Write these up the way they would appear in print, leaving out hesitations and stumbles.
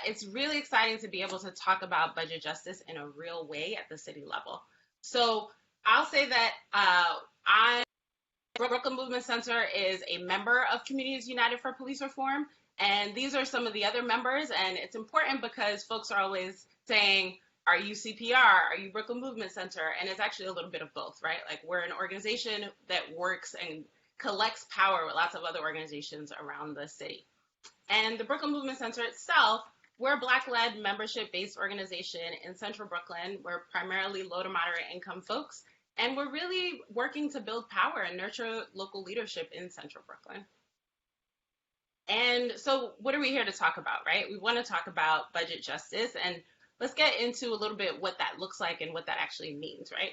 It's really exciting to be able to talk about budget justice in a real way at the city level. So I'll say that I Brooklyn Movement Center is a member of Communities United for Police Reform, and these are some of the other members. And it's important because folks are always saying, "Are you CPR? Are you Brooklyn Movement Center?" And it's actually a little bit of both, right? Like we're an organization that works and collects power with lots of other organizations around the city. And the Brooklyn Movement Center itself, we're a Black-led membership-based organization in Central Brooklyn. We're primarily low to moderate income folks, and we're really working to build power and nurture local leadership in Central Brooklyn. And so what are we here to talk about, right? We want to talk about budget justice, and let's get into a little bit what that looks like and what that actually means, right?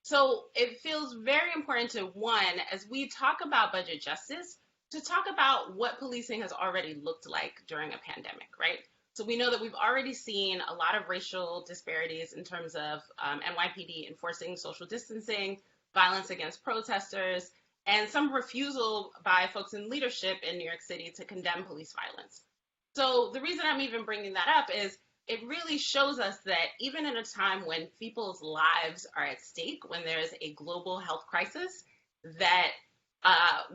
So it feels very important to, one, as we talk about budget justice, to talk about what policing has already looked like during a pandemic, right? So we know that we've already seen a lot of racial disparities in terms of NYPD enforcing social distancing, violence against protesters, and some refusal by folks in leadership in New York City to condemn police violence. So the reason I'm even bringing that up is it really shows us that even in a time when people's lives are at stake, when there's a global health crisis, that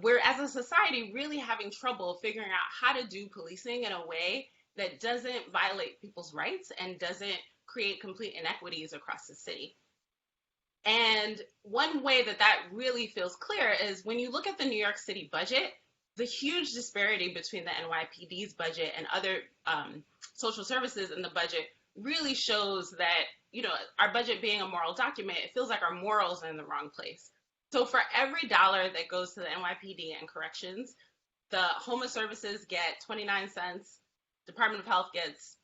we're as a society really having trouble figuring out how to do policing in a way that doesn't violate people's rights and doesn't create complete inequities across the city. And one way that that really feels clear is when you look at the New York City budget, the huge disparity between the NYPD's budget and other social services in the budget really shows that, you know, our budget being a moral document, it feels like our morals are in the wrong place. So for every dollar that goes to the NYPD and corrections, the Homeless Services get 29 cents, Department of Health gets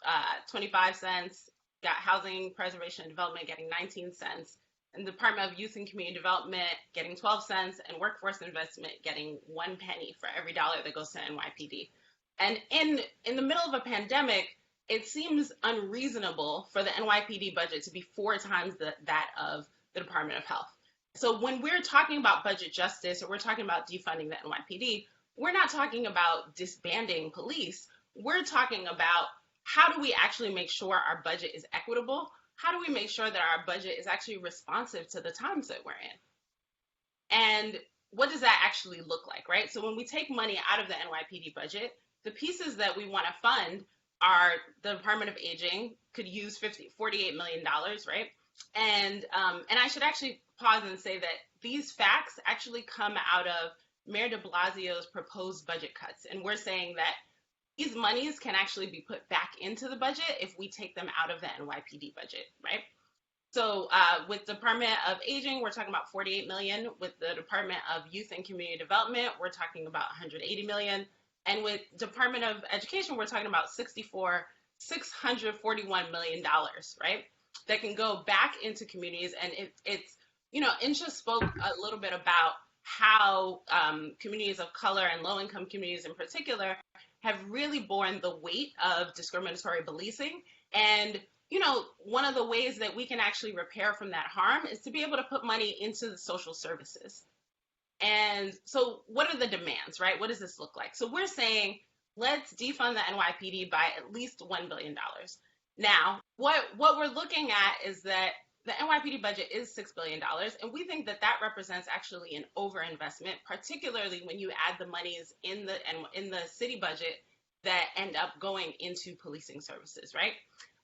25 cents, got Housing Preservation and Development getting 19 cents, and the Department of Youth and Community Development getting 12 cents, and Workforce Investment getting 1 penny for every dollar that goes to NYPD. And in the middle of a pandemic, it seems unreasonable for the NYPD budget to be 4 times that of the Department of Health. So when we're talking about budget justice or we're talking about defunding the NYPD, we're not talking about disbanding police. We're talking about how do we actually make sure our budget is equitable? How do we make sure that our budget is actually responsive to the times that we're in? And what does that actually look like, right? So when we take money out of the NYPD budget, the pieces that we want to fund are the Department of Aging could use $48 million, right? And I should actually pause and say that these facts actually come out of Mayor de Blasio's proposed budget cuts. And we're saying that these monies can actually be put back into the budget if we take them out of the NYPD budget, right? So with Department of Aging, we're talking about $48 million. With the Department of Youth and Community Development, we're talking about $180 million. And with Department of Education, we're talking about $641 million, right? That can go back into communities. And it's, you know, Insha spoke a little bit about how communities of color and low-income communities in particular have really borne the weight of discriminatory policing. And, you know, one of the ways that we can actually repair from that harm is to be able to put money into the social services. And so what are the demands, right? What does this look like? So we're saying, let's defund the NYPD by at least $1 billion. Now, what we're looking at is that the NYPD budget is $6 billion, and we think that that represents actually an overinvestment, particularly when you add the monies in the city budget that end up going into policing services, right?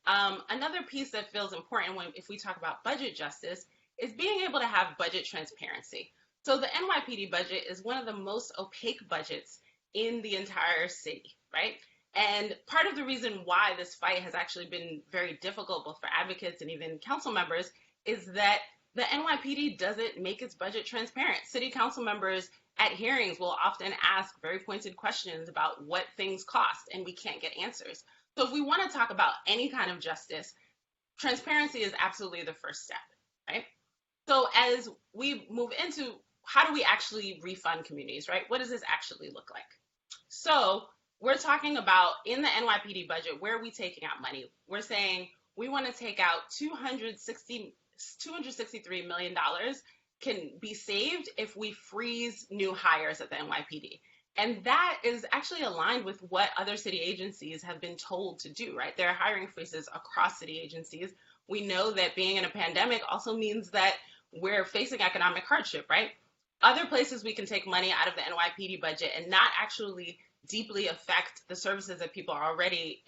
Another piece that feels important if we talk about budget justice is being able to have budget transparency. So the NYPD budget is one of the most opaque budgets in the entire city, right? And part of the reason why this fight has actually been very difficult, both for advocates and even council members, is that the NYPD doesn't make its budget transparent. City council members at hearings will often ask very pointed questions about what things cost, and we can't get answers. So if we want to talk about any kind of justice, transparency is absolutely the first step, right? So as we move into how do we actually refund communities, right? What does this actually look like? So we're talking about in the NYPD budget, where are we taking out money? We're saying we want to take out $263 million can be saved if we freeze new hires at the NYPD. And that is actually aligned with what other city agencies have been told to do, right? There are hiring freezes across city agencies. We know that being in a pandemic also means that we're facing economic hardship, right? Other places we can take money out of the NYPD budget and not actually deeply affect the services that people are already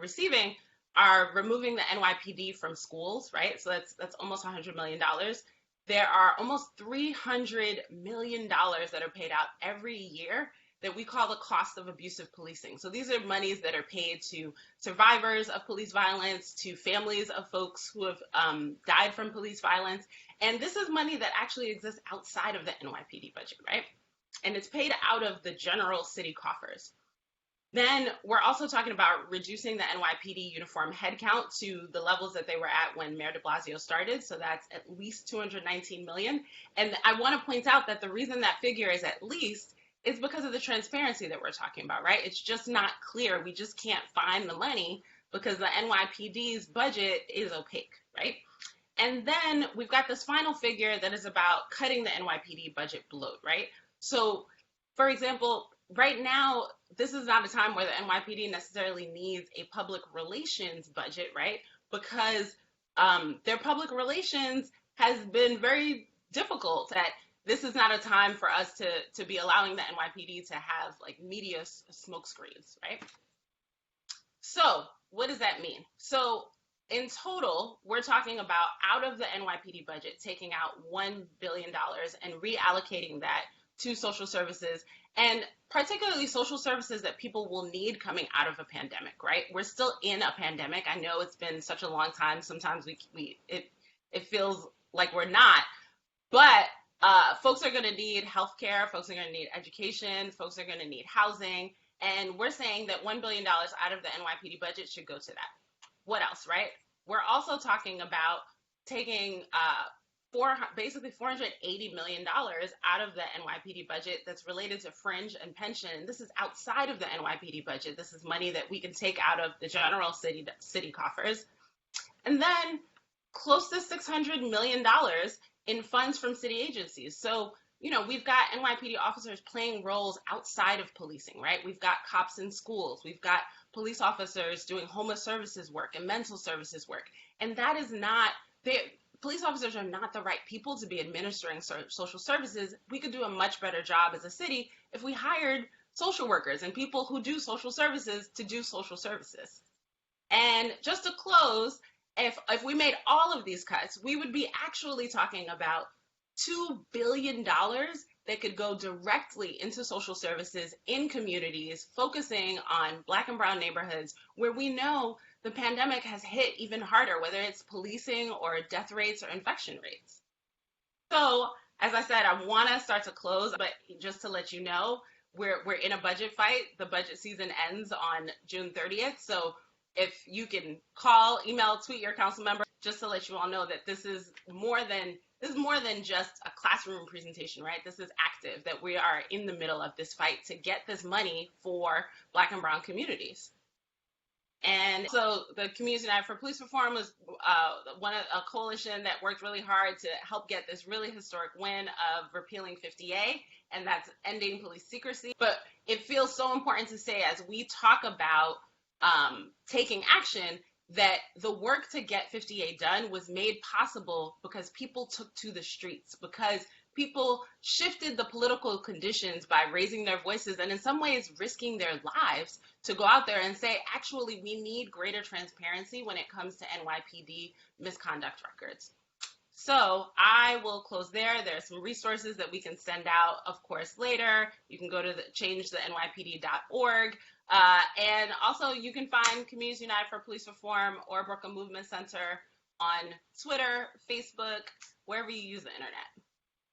receiving are removing the NYPD from schools, right? So that's almost $100 million. There are almost $300 million that are paid out every year that we call the cost of abusive policing. So these are monies that are paid to survivors of police violence, to families of folks who have died from police violence. And this is money that actually exists outside of the NYPD budget, right? And it's paid out of the general city coffers. Then we're also talking about reducing the NYPD uniform headcount to the levels that they were at when Mayor de Blasio started. So that's at least 219 million. And I want to point out that the reason that figure is at least is because of the transparency that we're talking about, right? It's just not clear. We just can't find the money because the NYPD's budget is opaque, right? And then we've got this final figure that is about cutting the NYPD budget bloat, right? So, for example, right now, this is not a time where the NYPD necessarily needs a public relations budget, right? Because their public relations has been very difficult. That this is not a time for us to be allowing the NYPD to have like media smoke screens, right? So what does that mean? So in total, we're talking about out of the NYPD budget, taking out $1 billion and reallocating that to social services, and particularly social services that people will need coming out of a pandemic, right? We're still in a pandemic. I know it's been such a long time. Sometimes it feels like we're not, but folks are going to need healthcare. Folks are going to need education. Folks are going to need housing. And we're saying that $1 billion out of the NYPD budget should go to that. What else, right? We're also talking about taking basically $480 million out of the NYPD budget that's related to fringe and pension. This is outside of the NYPD budget. This is money that we can take out of the general city coffers. And then close to $600 million in funds from city agencies. So, you know, we've got NYPD officers playing roles outside of policing, right? We've got cops in schools. We've got police officers doing homeless services work and mental services work. And that is not, police officers are not the right people to be administering social services. We could do a much better job as a city if we hired social workers and people who do social services to do social services. And just to close, if we made all of these cuts, we would be actually talking about $2 billion that could go directly into social services in communities, focusing on Black and brown neighborhoods where we know the pandemic has hit even harder, whether it's policing or death rates or infection rates. So, as I said, I want to start to close, but just to let you know, we're in a budget fight. The budget season ends on June 30th. So if you can call, email, tweet your council member, just to let you all know that this is more than just a classroom presentation, right? This is active, that we are in the middle of this fight to get this money for Black and brown communities. And so the Communities United for Police Reform was a coalition that worked really hard to help get this really historic win of repealing 50A, and that's ending police secrecy. But it feels so important to say, as we talk about taking action, that the work to get 50A done was made possible because people took to the streets, because people shifted the political conditions by raising their voices and in some ways risking their lives to go out there and say, actually, we need greater transparency when it comes to NYPD misconduct records. So I will close there. There are some resources that we can send out, of course, later. You can go to changethenYPD.org. And also you can find Communities United for Police Reform or Brooklyn Movement Center on Twitter, Facebook, wherever you use the internet.